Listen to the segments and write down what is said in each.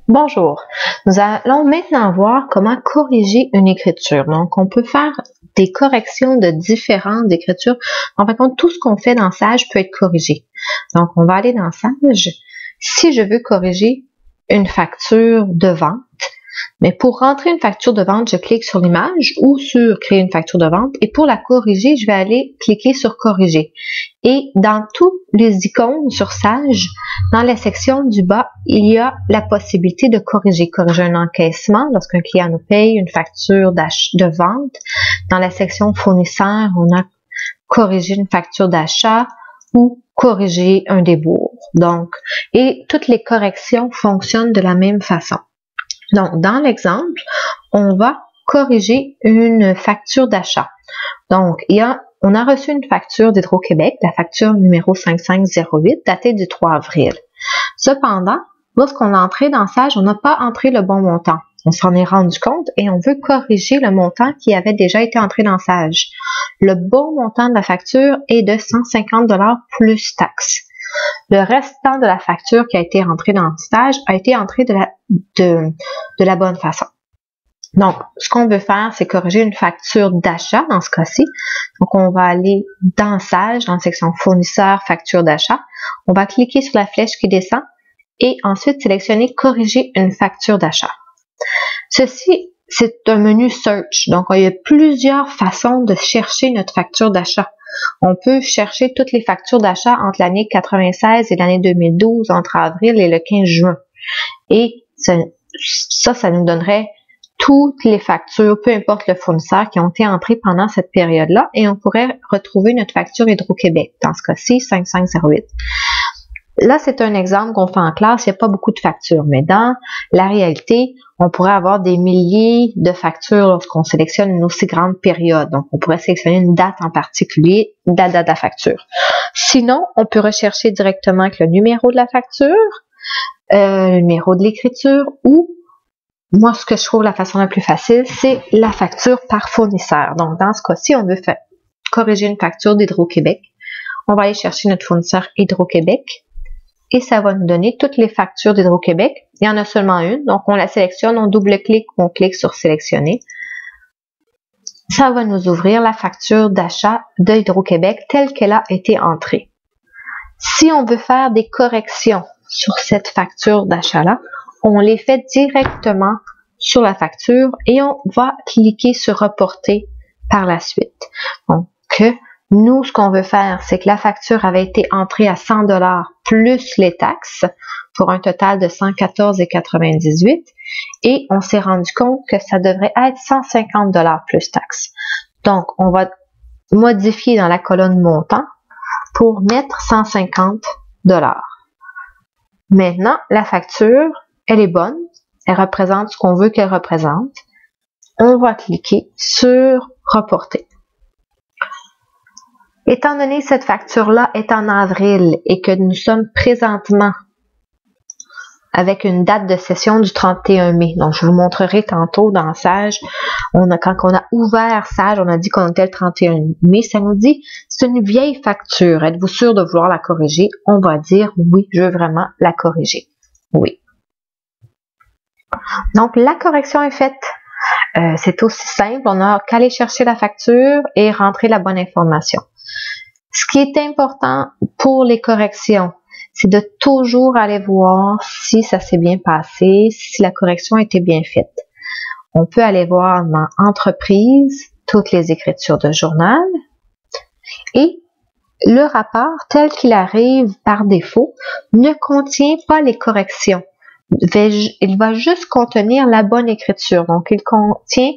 Bonjour, nous allons maintenant voir comment corriger une écriture. Donc, on peut faire des corrections de différentes écritures. En fin de compte, tout ce qu'on fait dans Sage peut être corrigé. Donc, on va aller dans Sage. Si je veux corriger une facture de vente, mais pour rentrer une facture de vente, je clique sur l'image ou sur créer une facture de vente et pour la corriger, je vais aller cliquer sur corriger. Et dans tous les icônes sur Sage, dans la section du bas, il y a la possibilité de corriger un encaissement lorsqu'un client nous paye une facture de vente. Dans la section fournisseur, on a corrigé une facture d'achat ou corriger un débours. Donc, et toutes les corrections fonctionnent de la même façon. Donc, dans l'exemple, on va corriger une facture d'achat. Donc, on a reçu une facture d'Hydro-Québec, la facture numéro 5508, datée du 3 avril. Cependant, lorsqu'on a entré dans Sage, on n'a pas entré le bon montant. On s'en est rendu compte et on veut corriger le montant qui avait déjà été entré dans Sage. Le bon montant de la facture est de 150 $ plus taxes. Le restant de la facture qui a été rentrée dans Sage a été entré de la bonne façon. Donc, ce qu'on veut faire, c'est corriger une facture d'achat dans ce cas-ci. Donc, on va aller dans Sage, dans la section fournisseur, facture d'achat. On va cliquer sur la flèche qui descend et ensuite sélectionner corriger une facture d'achat. Ceci, c'est un menu search. Donc, il y a plusieurs façons de chercher notre facture d'achat. On peut chercher toutes les factures d'achat entre l'année 96 et l'année 2012, entre avril et le 15 juin. Et ça nous donnerait toutes les factures, peu importe le fournisseur, qui ont été entrées pendant cette période-là, et on pourrait retrouver notre facture Hydro-Québec, dans ce cas-ci, 5508. Là, c'est un exemple qu'on fait en classe, il n'y a pas beaucoup de factures, mais dans la réalité, on pourrait avoir des milliers de factures lorsqu'on sélectionne une aussi grande période. Donc, on pourrait sélectionner une date en particulier, la date de la facture. Sinon, on peut rechercher directement avec le numéro de la facture, le numéro de l'écriture, ou moi, ce que je trouve la façon la plus facile, c'est la facture par fournisseur. Donc, dans ce cas-ci, on veut corriger une facture d'Hydro-Québec. On va aller chercher notre fournisseur Hydro-Québec et ça va nous donner toutes les factures d'Hydro-Québec. Il y en a seulement une, donc on la sélectionne, on double-clique ou on clique sur sélectionner. Ça va nous ouvrir la facture d'achat de Hydro-Québec telle qu'elle a été entrée. Si on veut faire des corrections sur cette facture d'achat-là, on les fait directement sur la facture et on va cliquer sur reporter par la suite. Donc, nous, ce qu'on veut faire, c'est que la facture avait été entrée à 100 $ plus les taxes pour un total de 114,98 et on s'est rendu compte que ça devrait être 150 $ plus taxes. Donc, on va modifier dans la colonne montant pour mettre 150 $. Maintenant, la facture, elle est bonne, elle représente ce qu'on veut qu'elle représente. On va cliquer sur reporter. Étant donné que cette facture-là est en avril et que nous sommes présentement avec une date de session du 31 mai, donc je vous montrerai tantôt dans Sage, quand on a ouvert Sage, on a dit qu'on était le 31 mai, ça nous dit c'est une vieille facture, êtes-vous sûr de vouloir la corriger? On va dire oui, je veux vraiment la corriger. Oui. Donc la correction est faite. C'est aussi simple, on n'a qu'à aller chercher la facture et rentrer la bonne information. Ce qui est important pour les corrections, c'est de toujours aller voir si ça s'est bien passé, si la correction a été bien faite. On peut aller voir dans Entreprise, toutes les écritures de journal et le rapport tel qu'il arrive par défaut ne contient pas les corrections. Il va juste contenir la bonne écriture. Donc, il contient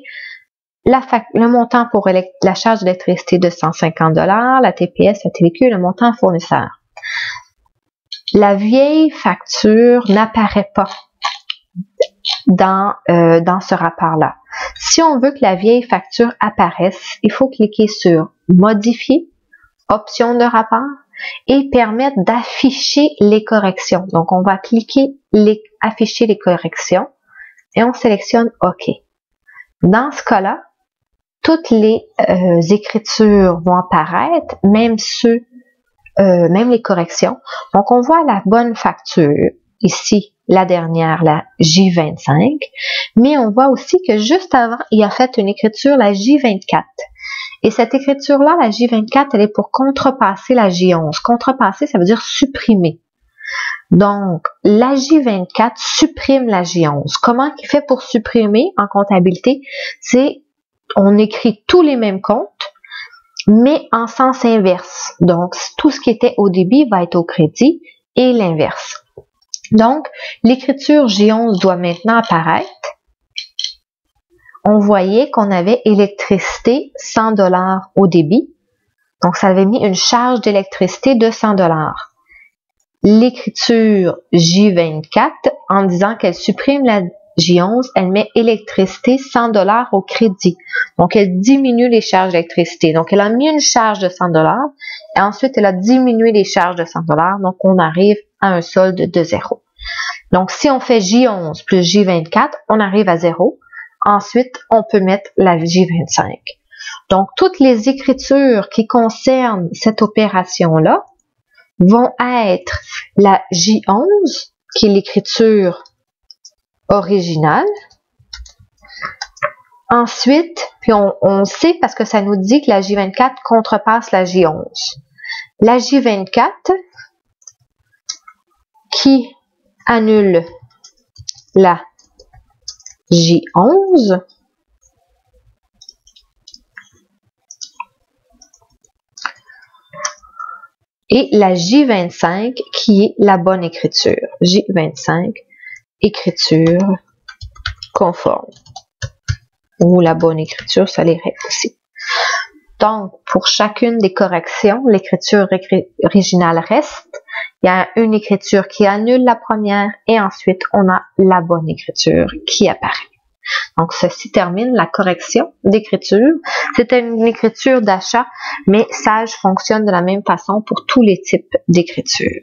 le montant pour la charge d'électricité de 150 $, la TPS, la TVQ et le montant fournisseur. La vieille facture n'apparaît pas dans ce rapport-là. Si on veut que la vieille facture apparaisse, il faut cliquer sur Modifier, Options de rapport et permettre d'afficher les corrections. Donc, on va cliquer Afficher les corrections et on sélectionne OK. Dans ce cas-là, toutes les écritures vont apparaître, même les corrections. Donc, on voit la bonne facture ici la dernière, la J25, mais on voit aussi que juste avant, il a fait une écriture, la J24. Et cette écriture-là, la J24, elle est pour contrepasser la J11. Contrepasser, ça veut dire supprimer. Donc, la J24 supprime la J11. Comment il fait pour supprimer en comptabilité? C'est, on écrit tous les mêmes comptes, mais en sens inverse. Donc, tout ce qui était au débit va être au crédit et l'inverse. Donc, l'écriture J11 doit maintenant apparaître. On voyait qu'on avait électricité 100 $ au débit. Donc, ça avait mis une charge d'électricité de 100 $. L'écriture J24, en disant qu'elle supprime la J11, elle met électricité 100 $ au crédit. Donc, elle diminue les charges d'électricité. Donc, elle a mis une charge de 100 $ et ensuite, elle a diminué les charges de 100 $. Donc, on arrive à un solde de 0. Donc, si on fait J11 plus J24, on arrive à 0. Ensuite, on peut mettre la J25. Donc, toutes les écritures qui concernent cette opération-là vont être la J11, qui est l'écriture originale. Ensuite, puis on sait parce que ça nous dit que la J24 contrepasse la J11. La J24 qui annule la J11 et la J25 qui est la bonne écriture. J25, écriture conforme. Ou la bonne écriture, ça l'irait aussi. Donc, pour chacune des corrections, l'écriture originale reste. Il y a une écriture qui annule la première et ensuite, on a la bonne écriture qui apparaît. Donc, ceci termine la correction d'écriture. C'était une écriture d'achat, mais Sage fonctionne de la même façon pour tous les types d'écriture.